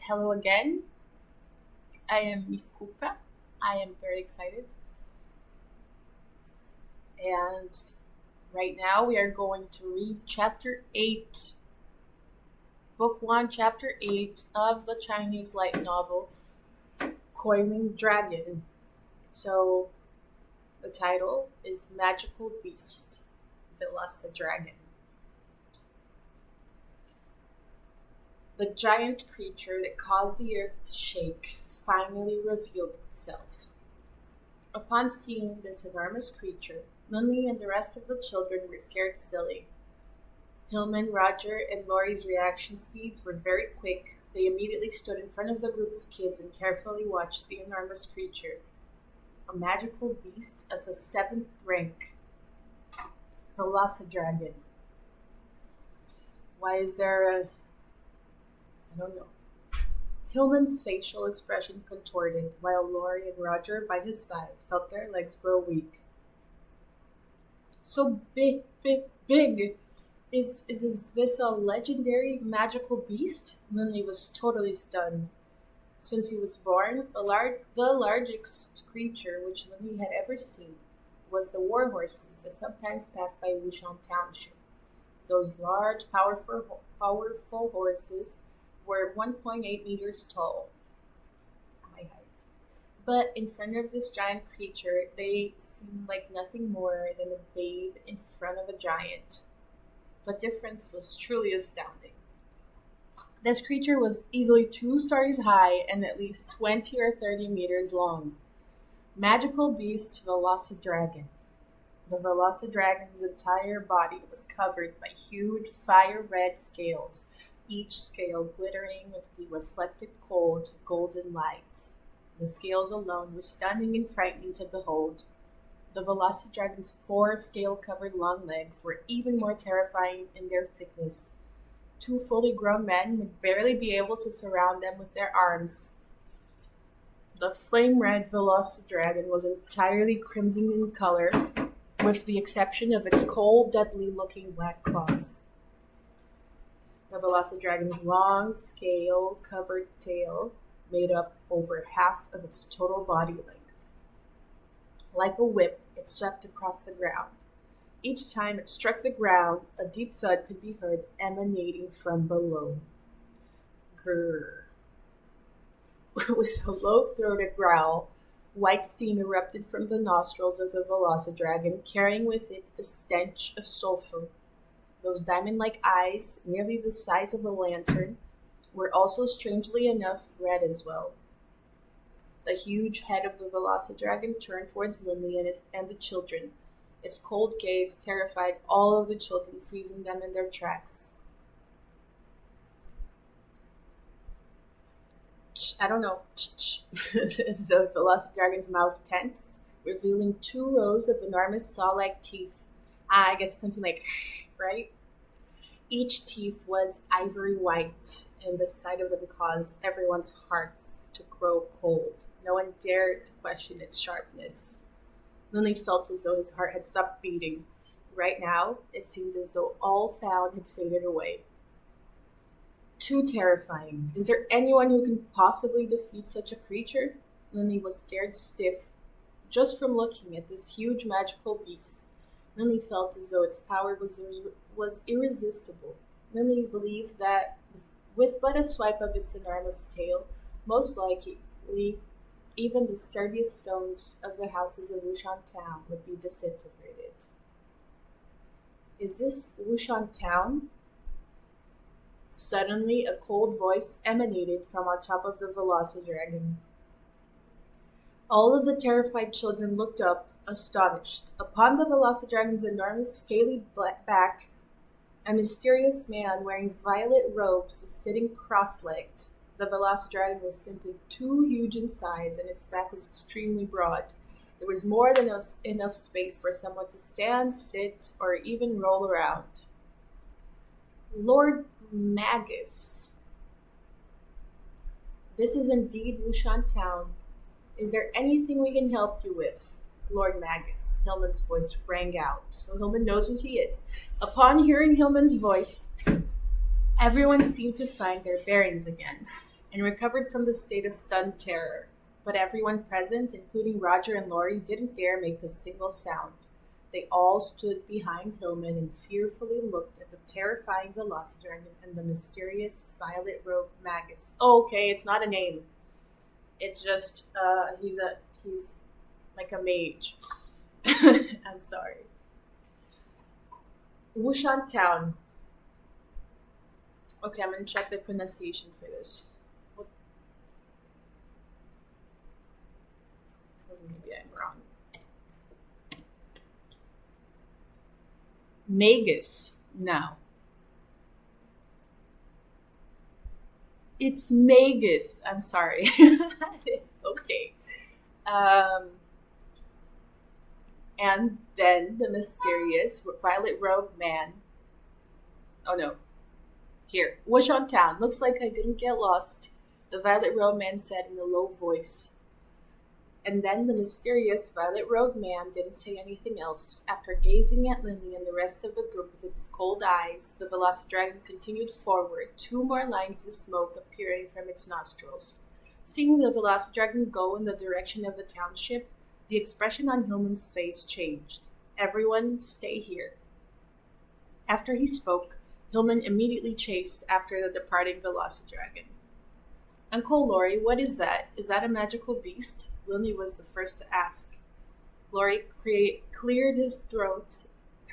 Hello again. I am Miss Kupka. I am very excited. And right now we are going to read Chapter 8, Book 1, Chapter 8 of the Chinese light novel Coiling Dragon. So the title is Magical Beast, Velasa Dragon. The giant creature that caused the earth to shake finally revealed itself. Upon seeing this enormous creature, Lily and the rest of the children were scared silly. Hillman, Roger, and Laurie's reaction speeds were very quick. They immediately stood in front of the group of kids and carefully watched the enormous creature. A magical beast of the 7th rank. Velasa Dragon. Why is there a... I don't know. Hillman's facial expression contorted, while Laurie and Roger by his side felt their legs grow weak. So big. Is this a legendary magical beast? Lily was totally stunned. Since he was born, the largest creature which Lily had ever seen was the war horses that sometimes passed by Wushan Township. Those large, powerful horses were 1.8 meters tall, my height. But in front of this giant creature, they seemed like nothing more than a babe in front of a giant. The difference was truly astounding. This creature was easily 2 stories high and at least 20 or 30 meters long. Magical beast Velasa Dragon. The Velasa Dragon's entire body was covered by huge fire-red scales, each scale glittering with the reflected cold, golden light. The scales alone were stunning and frightening to behold. The Velocity Dragon's 4 scale-covered long legs were even more terrifying in their thickness. 2 fully grown men would barely be able to surround them with their arms. The flame-red Velocity Dragon was entirely crimson in color, with the exception of its cold, deadly-looking black claws. The Velocity Dragon's long, scale-covered tail made up over half of its total body length. Like a whip, it swept across the ground. Each time it struck the ground, a deep thud could be heard emanating from below. Grrr. With a low-throated growl, white steam erupted from the nostrils of the Velocity Dragon, carrying with it the stench of sulfur. Those diamond-like eyes, nearly the size of a lantern, were also strangely enough red as well. The huge head of the Velocity Dragon turned towards Lily and the children. Its cold gaze terrified all of the children, freezing them in their tracks. I don't know. The Velocity Dragon's mouth tensed, revealing 2 rows of enormous saw-like teeth. I guess it's something like, right? Each teeth was ivory white, and the sight of them caused everyone's hearts to grow cold. No one dared to question its sharpness. Lily felt as though his heart had stopped beating. Right now, it seemed as though all sound had faded away. Too terrifying. Is there anyone who can possibly defeat such a creature? Lily was scared stiff just from looking at this huge magical beast. Lily felt as though its power was irresistible. Lily believed that with but a swipe of its enormous tail, most likely even the sturdiest stones of the houses of Wushan Town would be disintegrated. Is this Wushan Town? Suddenly, a cold voice emanated from on top of the Velocity Dragon. All of the terrified children looked up, astonished. Upon the Velocity Dragon's enormous scaly back, a mysterious man wearing violet robes was sitting cross-legged. The Velocity Dragon was simply too huge in size, and its back was extremely broad. There was more than enough space for someone to stand, sit, or even roll around. Lord Magus. This is indeed Wushan Town. Is there anything we can help you with? Lord Magus. Hillman's voice rang out, so Hillman knows who he is. Upon hearing Hillman's voice, everyone seemed to find their bearings again. and recovered from the state of stunned terror. But everyone present, including Roger and Laurie, didn't dare make a single sound. They all stood behind Hillman and fearfully looked at the terrifying Velocidragon and the mysterious violet-robed maggots. Oh, okay, it's not a name. It's just he's like a mage. I'm sorry. Wushan Town. Okay, I'm gonna check the pronunciation for this. Maybe I'm wrong. Magus. No. It's Magus. I'm sorry. Okay. Um, and then the mysterious violet-robed man. Oh no. Here. Wushan Town. Looks like I didn't get lost. The violet-robed man said in a low voice. And then the mysterious violet-robed man didn't say anything else. After gazing at Lindley and the rest of the group with its cold eyes, the Velocidragon continued forward, 2 more lines of smoke appearing from its nostrils. Seeing the Velocidragon go in the direction of the township, the expression on Hillman's face changed. Everyone, stay here. After he spoke, Hillman immediately chased after the departing Velocidragon. Uncle Laurie, what is that? Is that a magical beast? Lindley was the first to ask. Laurie cleared his throat,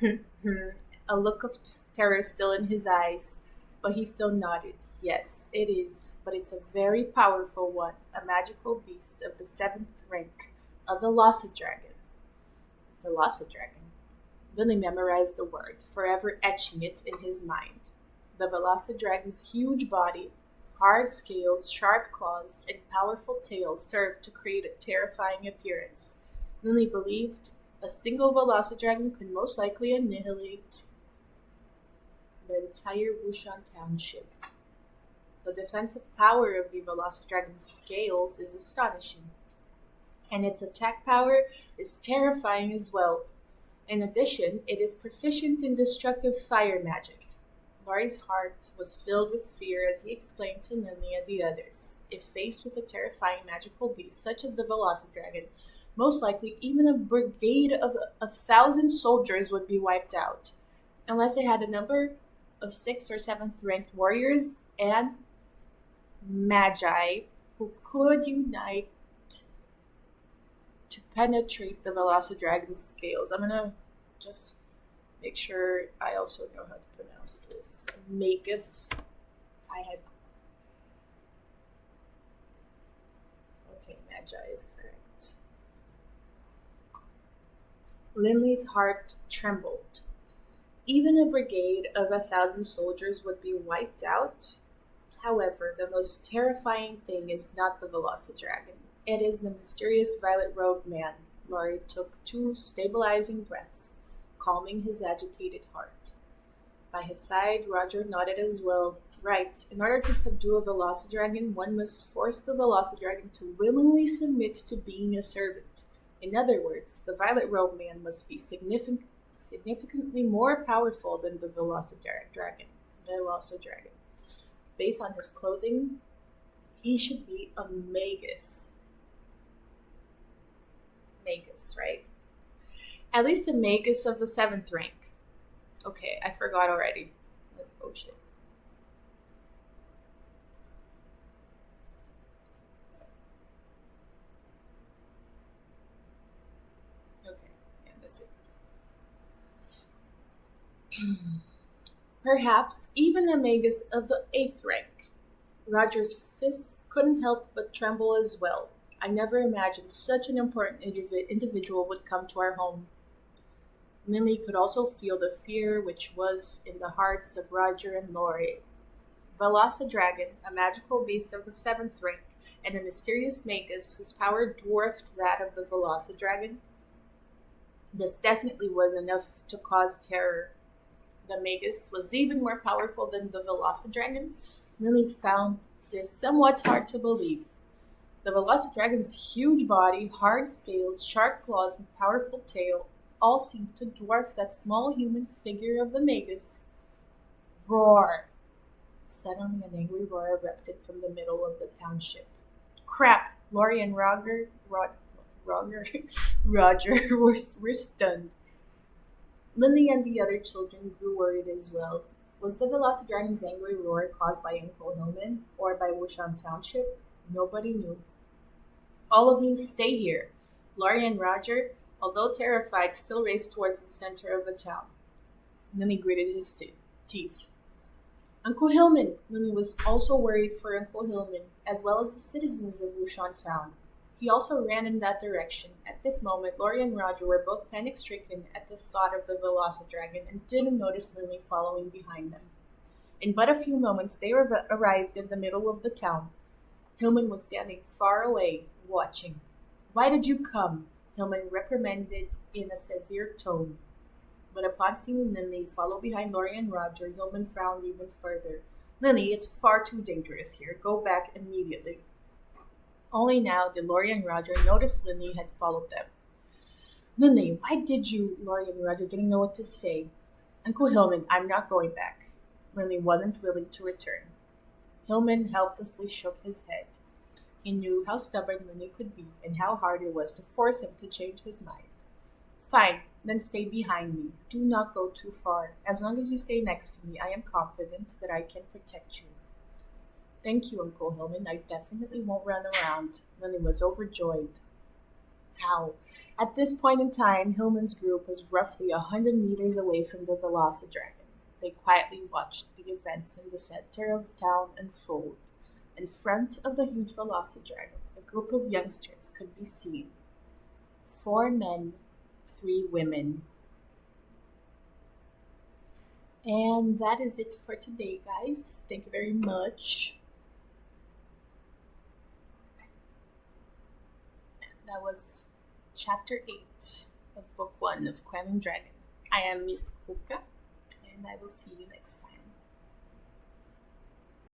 a look of terror still in his eyes, but he still nodded. Yes, it is, but it's a very powerful one, a magical beast of the 7th rank, a Velocidragon. Velocidragon. Lindley memorized the word, forever etching it in his mind. The Velocidragon's huge body, hard scales, sharp claws, and powerful tail served to create a terrifying appearance. Lindley believed a single Velocidragon could most likely annihilate the entire Wushan Township. The defensive power of the Velocidragon's scales is astonishing, and its attack power is terrifying as well. In addition, it is proficient in destructive fire magic. Laurie's heart was filled with fear as he explained to Lindley and the others. If faced with a terrifying magical beast such as the Velocidragon, most likely even a brigade of 1,000 soldiers would be wiped out, unless it had a number of 6th or 7th ranked warriors and magi who could unite to penetrate the Velocidragon's scales. I'm gonna just make sure I also know how to pronounce this. Magus. Okay, Magi is correct. Lindley's heart trembled. Even a brigade of 1,000 soldiers would be wiped out. However, the most terrifying thing is not the Velocidragon. It is the mysterious violet-robed man. Laurie took 2 stabilizing breaths, calming his agitated heart. By his side, Roger nodded as well. Right, in order to subdue a Velocidragon, one must force the Velocidragon to willingly submit to being a servant. In other words, the violet-robed man must be significantly more powerful than the Velocidragon. Based on his clothing, he should be a Magus. Magus, right? At least a Magus of the 7th rank. Okay, I forgot already. Oh shit. Okay, yeah, that's it. Perhaps even a Magus of the 8th rank. Roger's fists couldn't help but tremble as well. I never imagined such an important individual would come to our home. Lindley could also feel the fear which was in the hearts of Roger and Laurie. Velocidragon, a magical beast of the 7th rank, and a mysterious Magus whose power dwarfed that of the Velocidragon. This definitely was enough to cause terror. The Magus was even more powerful than the Velocidragon. Lindley found this somewhat hard to believe. The Velocidragon's huge body, hard scales, sharp claws, and powerful tail all seemed to dwarf that small human figure of the Magus. Roar! Suddenly, an angry roar erupted from the middle of the township. Crap! Laurie and Roger, Roger were stunned. Lily and the other children grew worried as well. Was the Velocidragon's angry roar caused by Uncle Hillman or by Wushan Township? Nobody knew. All of you stay here. Laurie and Roger, although terrified, still raced towards the center of the town. Lily gritted his teeth. Uncle Hillman! Lily was also worried for Uncle Hillman, as well as the citizens of Wushan Town. He also ran in that direction. At this moment, Laurie and Roger were both panic-stricken at the thought of the Velocidragon and didn't notice Lily following behind them. In but a few moments, they arrived in the middle of the town. Hillman was standing far away, watching. Why did you come? Hillman reprimanded in a severe tone. But upon seeing Lily follow behind Laurie and Roger, Hillman frowned even further. Lily, it's far too dangerous here. Go back immediately. Only now did Laurie and Roger notice Lily had followed them. Lily, why did you? Laurie and Roger didn't know what to say. Uncle Hillman, I'm not going back. Lily wasn't willing to return. Hillman helplessly shook his head. He knew how stubborn Lily could be and how hard it was to force him to change his mind. Fine, then stay behind me. Do not go too far. As long as you stay next to me, I am confident that I can protect you. Thank you, Uncle Hillman. I definitely won't run around. Lily was overjoyed. How? At this point in time, Hillman's group was roughly 100 meters away from the Velocidragon. They quietly watched the events in the center of town unfold. In front of the huge Velocidragon, a group of youngsters could be seen. 4 men, 3 women. And that is it for today, guys. Thank you very much. That was chapter 8 of book 1 of Coiling Dragon. I am Miss Kupka, and I will see you next time.